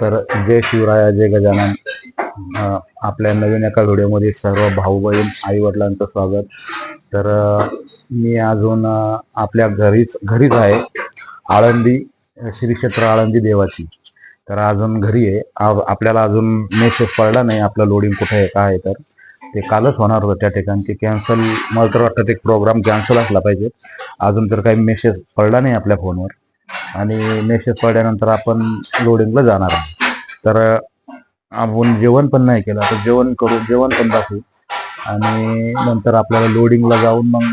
तर जय शिवराया जय गजानन. आपल्या नवीन एका व्हिडिओमध्ये सर्व भाऊ बहीण आई वडिलांचं स्वागत. तर मी अजून आपल्या घरीच आहे, आळंदी श्री क्षेत्र आळंदी देवाची. तर अजून घरी आहे. आपल्याला अजून मेसेज पडला नाही आपलं लोडिंग कुठे आहे काय आहे. तर ते कालच होणार होतं त्या ठिकाणी, ते कॅन्सल. मला तर वाटतं ते प्रोग्राम कॅन्सल असला पाहिजे. अजून तर काही मेसेज पडला नाही आपल्या फोनवर, आणि मेसेज पडल्यानंतर आपण लोडिंगला जाणार आहे. तर आपण जेवण पण नाही केलं, तर जेवण करू, जेवण पण दाखवू, आणि नंतर आपल्याला लोडिंगला जाऊन मग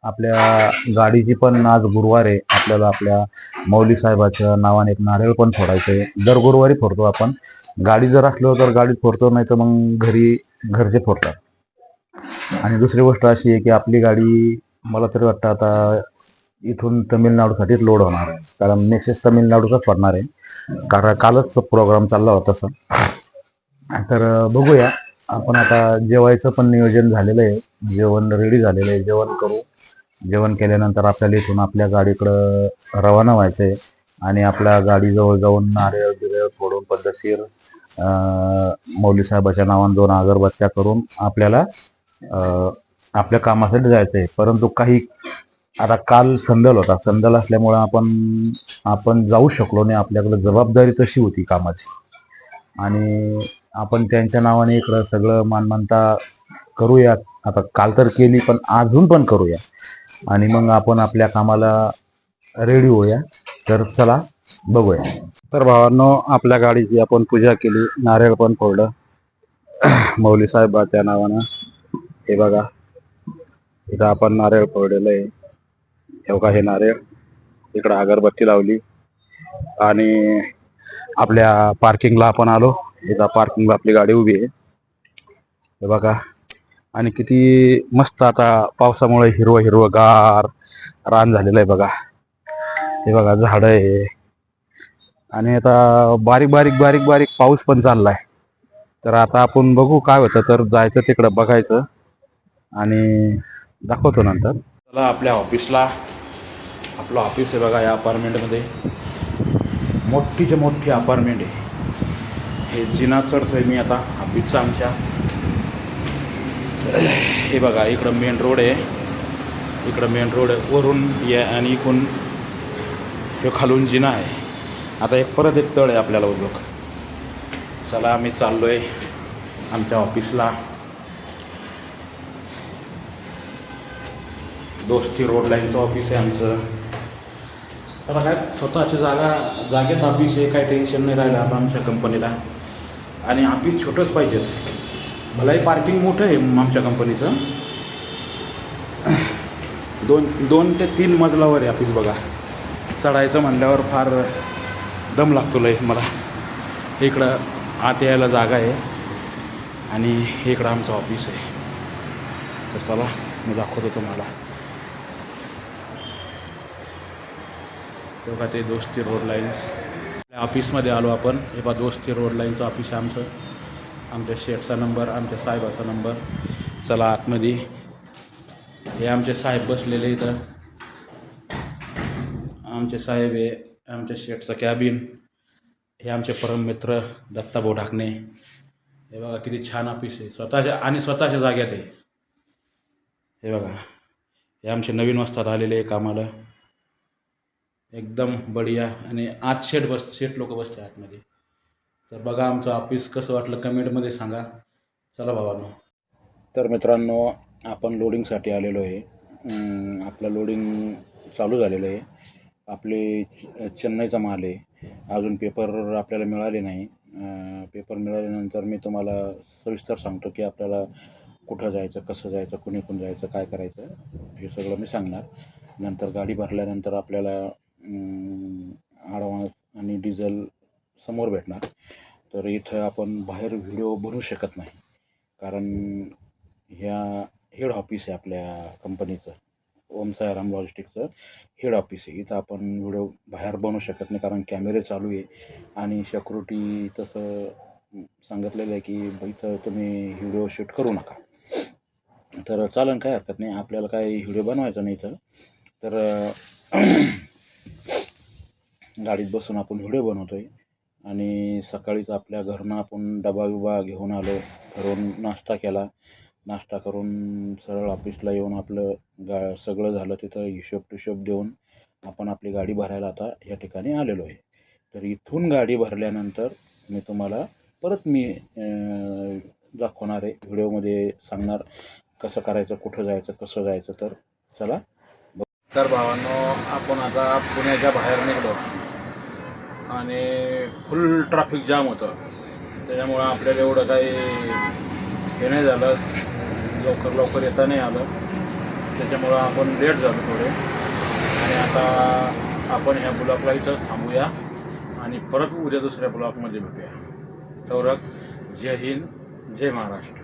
आपल्या गाडीची पण, आज गुरुवार आहे, आपल्याला आपल्या मौली साहेबाच्या नावाने एक नारळ पण फोडायचं आहे. दर गुरुवारी फोडतो आपण. गाडी जर असलो तर गाडीत फोडतो, नाही तर मग घरचे फोडतात. आणि दुसरी गोष्ट अशी आहे की आपली गाडी मला तरी वाटतं आता इथून तमिळनाडूसाठीच लोड होणार आहे, कारण मेसेज तमिळनाडूचाच पडणार आहे, कारण कालच प्रोग्राम चालला होता तसं. तर बघूया. आपण आता जेवायचं पण नियोजन झालेलं आहे, जेवण रेडी झालेलं आहे, जेवण करू. जेवण केल्यानंतर आपल्याला इथून आपल्या गाडीकडं रवाना व्हायचं आहे, आणि आपल्या गाडीजवळ जाऊन नारळ बिरळ फोडून पद्धतशीर मौली साहेबाच्या नावाने 2 अगरबत्त्या करून आपल्याला आपल्या कामासाठी जायचं आहे. परंतु काही आता काल संदल होता, संदल असल्यामुळं आपण जाऊ शकलो नाही. आपल्याकडे जबाबदारी तशी होती कामाची, आणि आपण त्यांच्या नावाने इकडं सगळं मानमानता करूया. आता काल तर केली, पण अजून पण करूया, आणि मग आपण आपल्या कामाला रेडी होऊया. तर चला बघूया. तर भावांनो, आपल्या गाडीची आपण पूजा केली, नारळ पण फोडलं मौली साहेबाच्या नावानं. हे बघा, इथं आपण नारळ फोडलेलं आहे. हे बघा, हे नारळ. इकडं अगरबत्ती लावली, आणि आपल्या पार्किंगला आपण आलो. इथं पार्किंगला आपली गाडी उभी आहे, हे बघा. आणि किती मस्त आता पावसामुळे हिरवं गार रान झालेलं आहे बघा. हे बघा, झाड आहे, आणि आता बारीक बारीक पाऊस पण चाललाय. तर आता आपण बघू काय होतं. तर जायचं तिकडं बघायचं, आणि दाखवतो नंतर. चला आपल्या ऑफिसला. आपलं ऑफिस आहे बघा, या अपार्टमेंटमध्ये. मोठीच्या मोठी अपार्टमेंट आहे. हे जिना चढतोय मी आता ऑफिसचा आमच्या. हे बघा, इकडं मेन रोड आहे, इकडं मेन रोड वरून या, आणि इकडून हे खालून जिना आहे. आता परत एक तळ आहे आपल्याला उद्योग. चला आम्ही चाललो आहे आमच्या ऑफिसला. दोस्ती रोड लाईनचं ऑफिस आहे आमचं. आता काय स्वतःची जागेत ऑफिस आहे, काय टेन्शन नाही राहिलं आता आमच्या कंपनीला. आणि ऑफिस छोटंच पाहिजे. भलाही पार्किंग मोठं आहे आमच्या कंपनीचं. 2 ते 3 मजलावर आहे ऑफिस बघा. चढायचं म्हणल्यावर फार दम लागतो लय मला. इकडं आत यायला जागा आहे, आणि इकडं आमचं ऑफिस आहे. तर चला मी दाखवतो तुम्हाला. तेव्हा ते दोस्ती रोड लाईन्स ऑफिसमध्ये आलो आपण. हे बघा, दोस्ती रोड लाईनचं ऑफिस आहे आमचं. आमच्या शेठचा नंबर, आमच्या साहेबाचा नंबर. चला आतमध्ये. हे आमचे साहेब बसलेले इथं. आमचे साहेब आहे, आमच्या शेठचं कॅबिन. हे आमचे परम मित्र दत्ताभाऊ ढाकणे. हे बघा किती छान ऑफिस आहे, स्वतःच्या जाग्यात आहे. हे बघा, हे आमचे नवीन वस्तात आलेले कामाला, एकदम बढिया. आणि आत शेठ लोक बसते आतमध्ये. तर बघा आमचं ऑफिस कसं वाटलं कमेंटमध्ये सांगा. चला भावांनो. तर मित्रांनो, आपण लोडिंगसाठी आलेलो आहे. आपलं लोडिंग चालू झालेलं आहे. आपले चेन्नईचा माल आहे. अजून पेपर आपल्याला मिळाले नाही. पेपर मिळाल्यानंतर मी तुम्हाला सविस्तर सांगतो की आपल्याला कुठं जायचं, कसं जायचं, कुणीकडून जायचं, काय करायचं, हे सगळं मी सांगणार. नंतर गाडी भरल्यानंतर आपल्याला ॲडव्हान्स आणि डिझेल समोर भेटणार. तर इथं आपण बाहेर व्हिडिओ बनवू शकत नाही, कारण ह्या हेड ऑफिस आहे आपल्या कंपनीचं. ओम साईराम लॉजिस्टिक्सचं हेड ऑफिस आहे. इथं आपण व्हिडिओ बाहेर बनवू शकत नाही, कारण कॅमेरे चालू आहे, आणि सिक्युरिटी तसं सांगितलेलं आहे की इथं तुम्ही व्हिडिओ शूट करू नका. तर चालेल, काय हरकत नाही. आपल्याला काही व्हिडिओ बनवायचा नाही इथं. तर गाडीत बसून आपण व्हिडिओ बनवतो आहे, आणि सकाळीच आपल्या घरनं आपण डबा बिबा घेऊन आलो. घरून नाश्ता केला. नाश्ता करून सरळ ऑफिसला येऊन आपलं सगळं झालं. तिथं हिशोब देऊन आपण आपली गाडी भरायला आता या ठिकाणी आलेलो आहे. तर इथून गाडी भरल्यानंतर मी तुम्हाला परत दाखवणार आहे, व्हिडिओमध्ये सांगणार कसं करायचं, कुठं जायचं, कसं जायचं. तर चला. तर भावांनो, आपण आता पुण्याच्या बाहेर निघलो आणि फुल ट्रॅफिक जाम होतं. त्याच्यामुळं आपल्याला एवढं काही हे नाही झालं, लवकर येता नाही आलं. त्याच्यामुळं आपण लेट झालो थोडे. आणि आता आपण ह्या ब्लॉकला इथं थांबूया आणि परत उद्या दुसऱ्या ब्लॉकमध्ये भेटूया. तवरक जय हिंद, जय महाराष्ट्र.